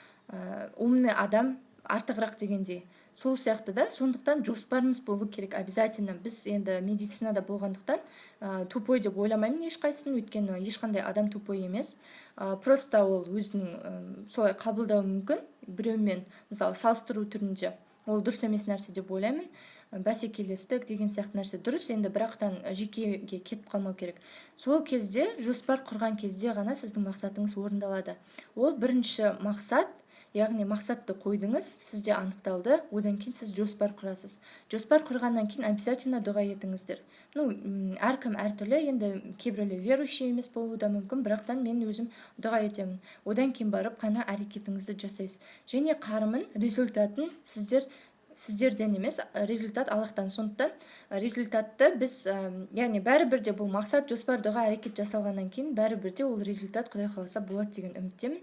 умный адам артығырақ дегендей. Сол сияқты да, сондықтан жоспарымыз болу керек обязательно. Біз енді медицинада болғандықтан тупой деп ойламаймын ешқайсысын, өйткені ешқандай адам тупой емес. Просто ол өзінің солай қабылдауы мүмкін біреумен, мысалы салыстыру түрінде. Ол дұрыс емес нәрсе деп ойлаймын. Бәсекелестік деген сияқты нәрсе дұрыс, енді бірақтан жекеге кетіп қалмау керек. Сол кезде жоспар құрған кезде ғана сіздің мақсатыңыз орындалады. Ол бірінші мақсат. Яғни мақсатты қойдыңыз, сізде анықталды, одан кейін сіз жоспар құрасыз. Жоспар құрғаннан кейін обязательно дұға етіңіздер. Әркім әртүрлі, енді кейбіреулер верующий емес болуы да мүмкін, бірақтан мен өзім дұға етемін. Одан кейін барып қана әрекетіңізді жасайсыз. Және қарымын, результатын сіздерден емес, результат Аллахтан. Сондықтан результатты біз, яғни бәрібір де бұл мақсат, жоспар, дұға, әрекет жасалғаннан кейін бәрібір де ол результат Құдай қаласа болады деген үміттемін.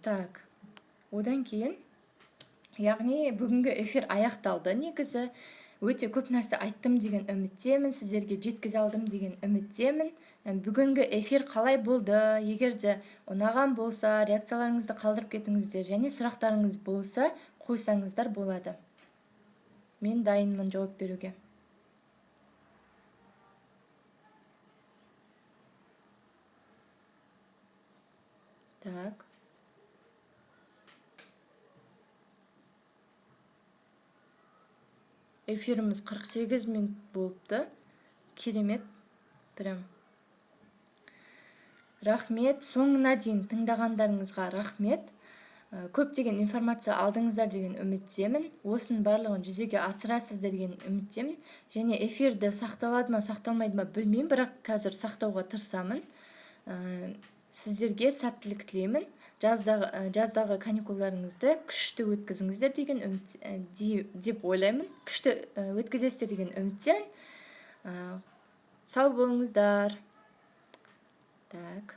Так. Одан кейін, яғни бүгінгі эфир аяқталды негізі. Өте көп нәрсе айттым деген үміттемін, сіздерге жеткізе алдым деген үміттемін. Бүгінгі эфир қалай болды? Егер де ұнаған болса, реакцияларыңызды қалдырып кетіңіздер, және сұрақтарыңыз болса, қойсаңыздар болады. Мен дайынмын жауап беруге. Так. Эфиріміз 48 минут болыпты. Керемет. Прям. Рахмет. Соңына дейін тыңдағандарыңызға рахмет. Көптеген информация алдыңыздар деген үміттемін. Осының барлығын жүзеге асырасыздар деген үміттемін. Және эфирді сақталады ма, сақталмайды ма білмеймін, бірақ қазір сақтауға тырысамын. Сіздерге сәттілік тілеймін. Жаздағы каникулдарыңызды күшті өткізіңіздер деген деп ойлаймын. Күшті өткізесіздер деген үміттемін. Сау болыңыздар. Так.